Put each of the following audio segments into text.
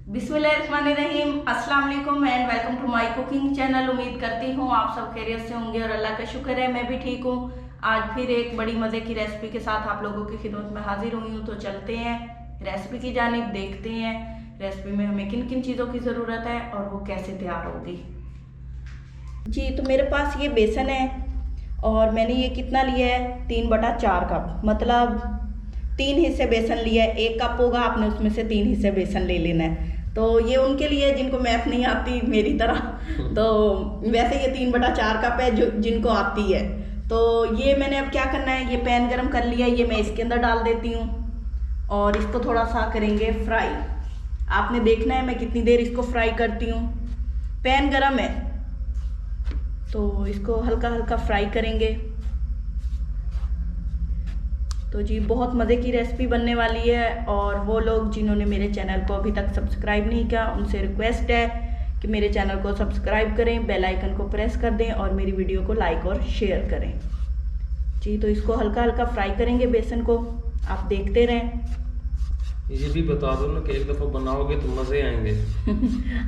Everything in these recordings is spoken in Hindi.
बिस्मिल्लाहिर्रहमानिर्रहीम, अस्सलाम वालेकुम and welcome to my cooking channel. उम्मीद करती हूँ आप सब खैरियत से होंगे और अल्लाह का शुक्र है मैं भी ठीक हूँ। आज फिर एक बड़ी मज़े की रेसिपी के साथ आप लोगों की खिदमत में हाजिर हुई हूँ। तो चलते हैं रेसिपी की जानिब, देखते हैं रेसिपी में हमें किन किन चीज़ों की ज़रूरत है और वो कैसे तैयार होगी। जी, तो मेरे पास ये बेसन है और मैंने ये कितना लिया है, 3/4 कप, मतलब 3 हिस्से बेसन लिया है। 1 कप होगा, आपने उसमें से 3 हिस्से बेसन ले लेना है। तो ये उनके लिए जिनको मैथ नहीं आती मेरी तरह, तो वैसे ये 3/4 कप है जो जिनको आती है। तो ये मैंने अब क्या करना है, ये पैन गरम कर लिया, ये मैं इसके अंदर डाल देती हूँ और इसको थोड़ा सा करेंगे फ्राई। आपने देखना है मैं कितनी देर इसको फ्राई करती हूँ। पैन गरम है तो इसको हल्का हल्का फ्राई करेंगे। तो जी, बहुत मज़े की रेसिपी बनने वाली है और वो लोग जिन्होंने मेरे चैनल को अभी तक सब्सक्राइब नहीं किया उनसे रिक्वेस्ट है कि मेरे चैनल को सब्सक्राइब करें, बेल आइकन को प्रेस कर दें और मेरी वीडियो को लाइक और शेयर करें। जी, तो इसको हल्का हल्का फ्राई करेंगे बेसन को, आप देखते रहें। ये भी बता दो ना कि एक दफ़ा बनाओगे तो मज़े आएंगे।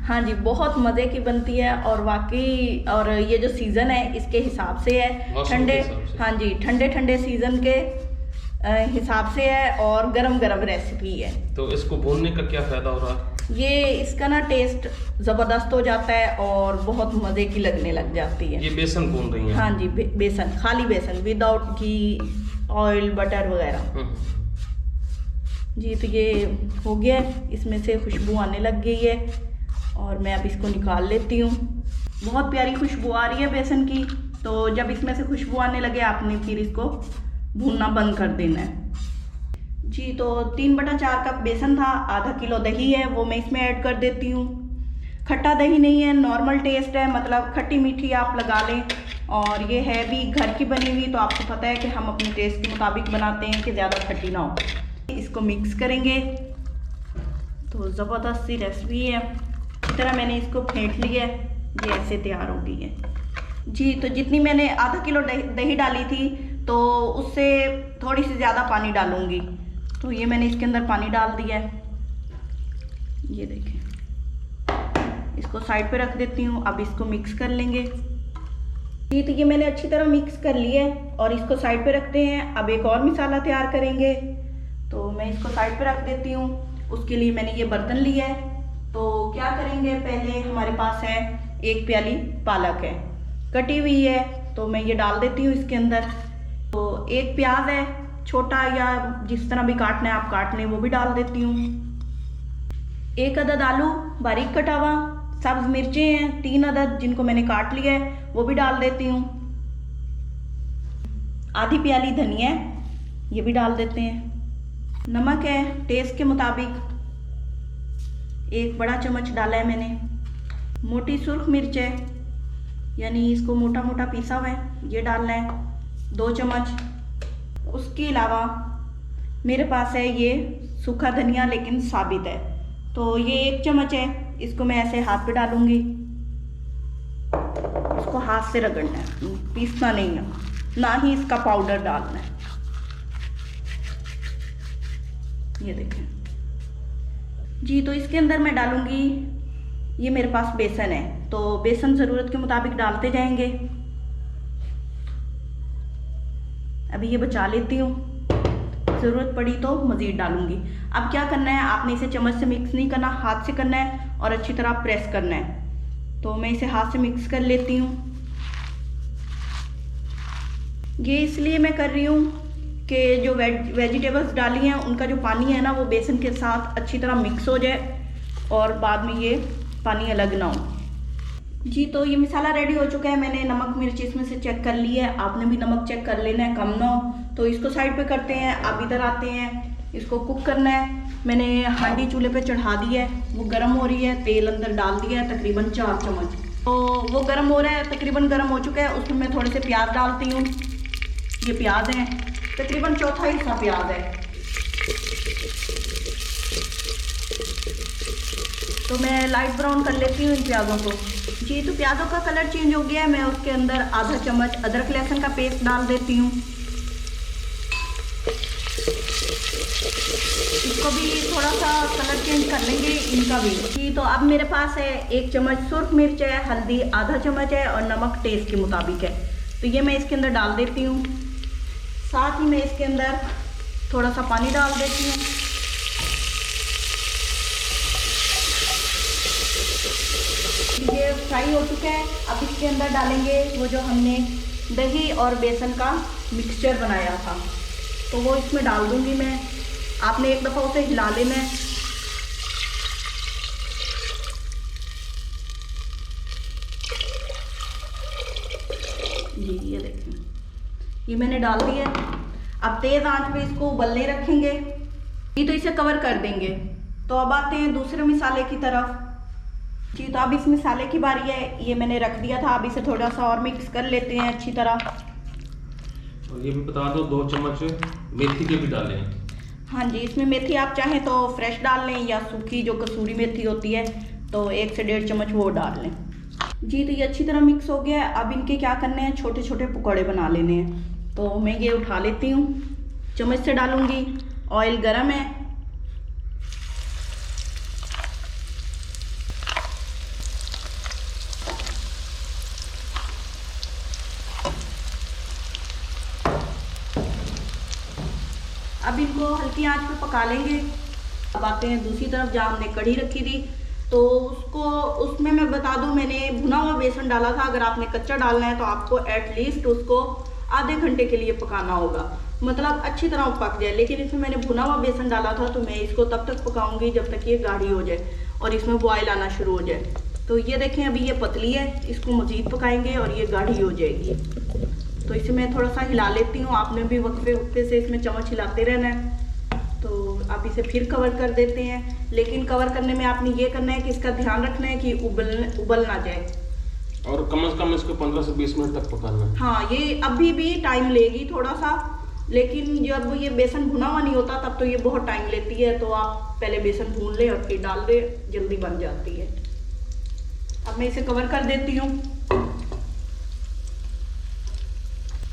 हाँ जी, बहुत मज़े की बनती है और वाकई, और ये जो सीज़न है इसके हिसाब से है, ठंडे, हाँ जी, ठंडे ठंडे सीज़न के हिसाब से है और गरम गरम रेसिपी है। तो इसको भूनने का क्या फ़ायदा हो रहा है? ये इसका ना टेस्ट ज़बरदस्त हो जाता है और बहुत मज़े की लगने लग जाती है। ये बेसन भून रही है? हाँ जी, बेसन, खाली बेसन, विदाउट घी, ऑयल, बटर वगैरह। जी, तो ये हो गया, इसमें से खुशबू आने लग गई है और मैं अब इसको निकाल लेती हूँ। बहुत प्यारी खुशबू आ रही है बेसन की। तो जब इसमें से खुशबू आने लगे आपने फिर इसको भूनना बंद कर देना है। जी, तो 3/4 कप बेसन था, आधा किलो दही है वो मैं इसमें ऐड कर देती हूँ। खट्टा दही नहीं है, नॉर्मल टेस्ट है, मतलब खट्टी मीठी आप लगा लें। और ये है भी घर की बनी हुई, तो आपको पता है कि हम अपने टेस्ट के मुताबिक बनाते हैं कि ज़्यादा खट्टी ना हो। इसको मिक्स करेंगे तो ज़बरदस्त सी रेसिपी है। इस तरह मैंने इसको फेंट लिया है, ये ऐसे तैयार हो गई है। जी, तो जितनी मैंने आधा किलो दही डाली थी तो उससे थोड़ी सी ज़्यादा पानी डालूंगी। तो ये मैंने इसके अंदर पानी डाल दिया है, ये देखें। इसको साइड पे रख देती हूँ, अब इसको मिक्स कर लेंगे। जी, तो ये मैंने अच्छी तरह मिक्स कर लिया है और इसको साइड पे रखते हैं। अब एक और मसाला तैयार करेंगे, तो मैं इसको साइड पे रख देती हूँ। उसके लिए मैंने ये बर्तन लिया है। तो क्या करेंगे, पहले हमारे पास है 1 प्याली पालक है, कटी हुई है, तो मैं ये डाल देती हूँ इसके अंदर। तो 1 प्याज है, छोटा या जिस तरह भी काटना है आप काट लें, वो भी डाल देती हूँ। 1 अदद आलू बारीक कटा हुआ, सब्ज मिर्चें हैं 3 अदद जिनको मैंने काट लिया है, वो भी डाल देती हूँ। आधी प्याली धनिया, ये भी डाल देते हैं। नमक है टेस्ट के मुताबिक, 1 बड़ा चम्मच डाला है मैंने। मोटी सुर्ख मिर्च है, यानी इसको मोटा मोटा पीसा हुआ है, ये डालना है 2 चम्मच। उसके अलावा मेरे पास है ये सूखा धनिया, लेकिन साबित है, तो ये 1 चम्मच है। इसको मैं ऐसे हाथ पे डालूंगी, इसको हाथ से रगड़ना है, पीसना नहीं है, ना ही इसका पाउडर डालना है। ये देखें जी, तो इसके अंदर मैं डालूंगी, ये मेरे पास बेसन है, तो बेसन ज़रूरत के मुताबिक डालते जाएंगे। अभी ये बचा लेती हूँ, ज़रूरत पड़ी तो मज़ीद डालूंगी। अब क्या करना है, आपने इसे चम्मच से मिक्स नहीं करना, हाथ से करना है और अच्छी तरह प्रेस करना है। तो मैं इसे हाथ से मिक्स कर लेती हूँ। ये इसलिए मैं कर रही हूँ कि जो वेजिटेबल्स डाली हैं उनका जो पानी है ना, वो बेसन के साथ अच्छी तरह मिक्स हो जाए और बाद में ये पानी अलग ना हो। जी, तो ये मसाला रेडी हो चुका है। मैंने नमक मिर्च इसमें से चेक कर ली है, आपने भी नमक चेक कर लेना है, कम ना हो। तो इसको साइड पे करते हैं, अब इधर आते हैं, इसको कुक करना है। मैंने हांडी चूल्हे पे चढ़ा दी है, वो गर्म हो रही है, तेल अंदर डाल दिया है तकरीबन 4 चम्मच। तो वो गर्म हो रहा है, तकरीबन गर्म हो चुका है। उसमें मैं थोड़े से प्याज डालती हूँ, ये प्याज हैं, तकरीबन 1/4 हिस्सा प्याज है। तो मैं लाइट ब्राउन कर लेती हूँ इन प्याज़ों को। जी, तो प्याज़ों का कलर चेंज हो गया है, मैं उसके अंदर आधा चम्मच अदरक लहसुन का पेस्ट डाल देती हूँ। इसको इसको भी थोड़ा सा कलर चेंज कर लेंगे इनका भी जी। तो अब मेरे पास है 1 चम्मच सुर्ख मिर्च है, हल्दी आधा चम्मच है और नमक टेस्ट के मुताबिक है। तो ये मैं इसके अंदर डाल देती हूँ। साथ ही मैं इसके अंदर थोड़ा सा पानी डाल देती हूँ। ये फ्राई हो चुका है। अब इसके अंदर डालेंगे वो जो हमने दही और बेसन का मिक्सचर बनाया था, तो वो इसमें डाल दूंगी मैं। आपने एक दफ़ा उसे हिला लेना है। जी ये देखें, ये मैंने डाल दिया है। अब तेज़ आंच पे इसको उबलने रखेंगे जी। तो इसे कवर कर देंगे। तो अब आते हैं दूसरे मसाले की तरफ जी। तो अब इस मसाले की बारी है। ये मैंने रख दिया था, अब इसे थोड़ा सा और मिक्स कर लेते हैं अच्छी तरह। और ये भी बता दो 2 चम्मच मेथी के भी डालें। हाँ जी, इसमें मेथी आप चाहें तो फ्रेश डाल लें या सूखी जो कसूरी मेथी होती है तो 1 से 1.5 चम्मच वो डाल लें जी। तो ये अच्छी तरह मिक्स हो गया है। अब इनके क्या करने हैं, छोटे छोटे पकौड़े बना लेने हैं। तो मैं ये उठा लेती हूँ, चम्मच से डालूँगी। ऑयल गरम है। अब इनको हल्की आंच पे पका लेंगे। अब आते हैं दूसरी तरफ जहाँ हमने कढ़ी रखी थी, तो उसमें मैं बता दूं मैंने भुना हुआ बेसन डाला था। अगर आपने कच्चा डालना है तो आपको एटलीस्ट उसको आधे घंटे के लिए पकाना होगा, मतलब अच्छी तरह पक जाए। लेकिन इसमें मैंने भुना हुआ बेसन डाला था, तो मैं इसको तब तक पकाऊंगी जब तक ये गाढ़ी हो जाए और इसमें बॉयल आना शुरू हो जाए। तो ये देखें अभी ये पतली है, इसको मज़ीद पकाएंगे और ये गाढ़ी हो जाएगी। तो इसे मैं थोड़ा सा हिला लेती हूँ। आपने भी वक्फे वक्फे से इसमें चम्मच हिलाते रहना है। तो अब इसे फिर कवर कर देते हैं। लेकिन कवर करने में आपने ये करना है कि इसका ध्यान रखना है कि उबल ना जाए। और कम से कम इसको 15 से 20 मिनट तक पकाना है। हाँ, ये अभी भी टाइम लेगी थोड़ा सा, लेकिन जब ये बेसन भुना हुआ नहीं होता तब तो ये बहुत टाइम लेती है। तो आप पहले बेसन भून लें और फिर डाल दें, जल्दी बन जाती है। अब मैं इसे कवर कर देती हूँ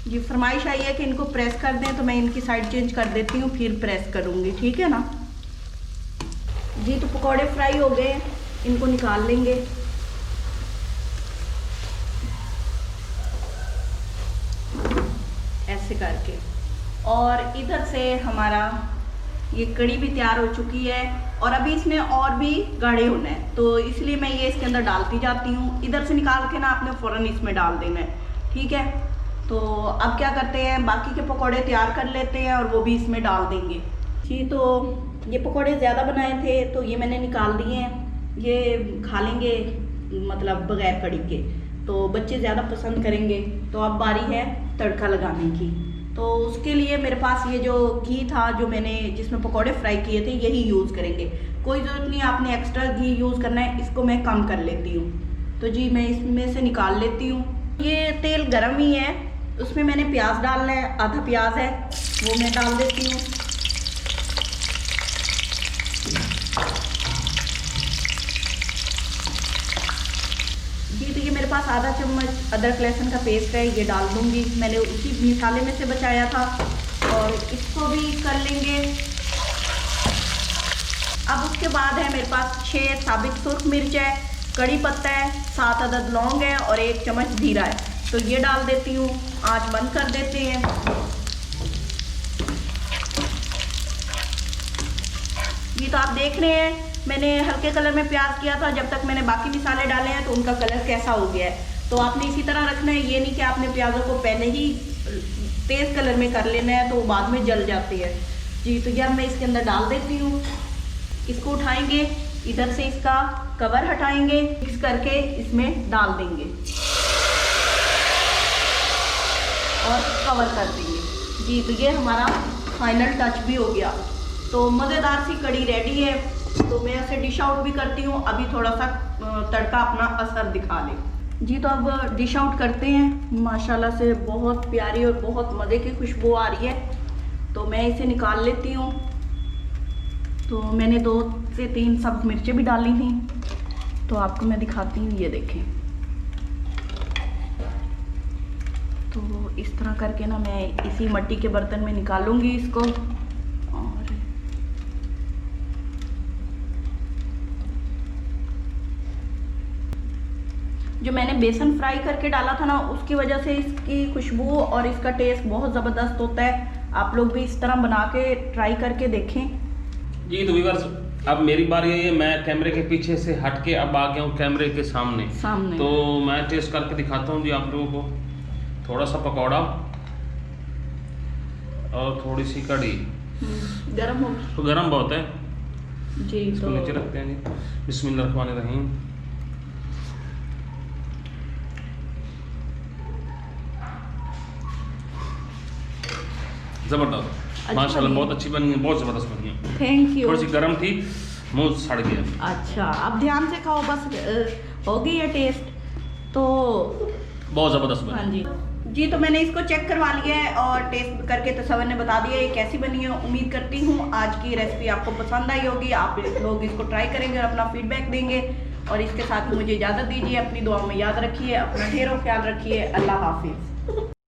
जी। फरमाइश आई है कि इनको प्रेस कर दें, तो मैं इनकी साइड चेंज कर देती हूँ, फिर प्रेस करूँगी, ठीक है ना जी। तो पकौड़े फ्राई हो गए, इनको निकाल लेंगे। ऐसे करके। और इधर से हमारा ये कड़ी भी तैयार हो चुकी है और अभी इसमें और भी गाढ़े होना है, तो इसलिए मैं ये इसके अंदर डालती जाती हूँ। इधर से निकाल के ना आपने फ़ौरन इसमें डाल देना है, ठीक है। तो अब क्या करते हैं, बाकी के पकोड़े तैयार कर लेते हैं और वो भी इसमें डाल देंगे जी। तो ये पकोड़े ज़्यादा बनाए थे तो ये मैंने निकाल दिए हैं। ये खा लेंगे मतलब बग़ैर कड़ी के, तो बच्चे ज़्यादा पसंद करेंगे। तो अब बारी है तड़का लगाने की। तो उसके लिए मेरे पास ये जो घी था जो मैंने जिसमें पकोड़े फ्राई किए थे यही यूज़ करेंगे। कोई ज़रूरत नहीं आपने एक्स्ट्रा घी यूज़ करना है, इसको मैं कम कर लेती हूँ। तो जी मैं इसमें से निकाल लेती हूँ। ये तेल गर्म ही है, उसमें मैंने प्याज डालना है, आधा प्याज है वो मैं डाल देती हूँ। जी तो ये मेरे पास आधा चम्मच अदरक लहसुन का पेस्ट है, ये डाल दूँगी। मैंने उसी मसाले में से बचाया था और इसको भी कर लेंगे। अब उसके बाद है मेरे पास 6 साबित सुर्ख मिर्च है, कड़ी पत्ता है, 7 अदद लौंग है और 1 चम्मच जीरा है। तो ये डाल देती हूँ। आंच बंद कर देते हैं। ये तो आप देख रहे हैं मैंने हल्के कलर में प्याज किया था, जब तक मैंने बाकी मसाले डाले हैं तो उनका कलर कैसा हो गया है। तो आपने इसी तरह रखना है, ये नहीं कि आपने प्याज़ों को पहले ही तेज़ कलर में कर लेना है तो वो बाद में जल जाती है जी। तो यह मैं इसके अंदर डाल देती हूँ। इसको उठाएंगे, इधर से इसका कवर हटाएंगे, मिक्स करके इसमें डाल देंगे और कवर कर देंगे जी। तो ये हमारा फाइनल टच भी हो गया। तो मज़ेदार सी कड़ी रेडी है। तो मैं इसे डिश आउट भी करती हूँ, अभी थोड़ा सा तड़का अपना असर दिखा ले जी। तो अब डिश आउट करते हैं। माशाल्लाह से बहुत प्यारी और बहुत मज़े की खुशबू आ रही है। तो मैं इसे निकाल लेती हूँ। तो मैंने 2 से 3 सब्ज़ मिर्चें भी डाली थी, तो आपको मैं दिखाती हूँ। ये देखें, तो इस तरह करके ना मैं इसी मिट्टी के बर्तन में निकालूंगी इसको। और जो मैंने बेसन फ्राई करके डाला था ना, उसकी वजह से इसकी खुशबू और इसका टेस्ट बहुत ज़बरदस्त होता है। आप लोग भी इस तरह बना के ट्राई करके देखें। जी तो व्यूअर्स, अब मेरी बारी है। मैं कैमरे के पीछे से हट के अब आ गया हूँ कैमरे के सामने। तो मैं टेस्ट करके दिखाता हूँ जी आप लोगों को। थोड़ा सा पकौड़ा और थोड़ी सी कड़ी। गरम हो तो गरम बहुत है जी। इसको नीचे रखते हैं जी। बिस्मिल्लाहिर्रहमानिर्रहीम। जबरदस्त, माशाल्लाह बहुत अच्छी बनी है, बहुत जबरदस्त बनी है। Thank you. थोड़ी सी गर्म थी, मुंह सड़ गया। अच्छा, अब ध्यान से खाओ बस। हो गई है टेस्ट तो बहुत जबरदस्त बनी। हाँ जी जी। तो मैंने इसको चेक करवा लिया है और टेस्ट करके तसव्वुर ने बता दिया ये कैसी बनी है। उम्मीद करती हूँ आज की रेसिपी आपको पसंद आई होगी। आप लोग इसको ट्राई करेंगे और अपना फीडबैक देंगे। और इसके साथ ही मुझे इजाज़त दीजिए। अपनी दुआ में याद रखिए, अपना ढेरों ख्याल रखिए। अल्लाह हाफिज़।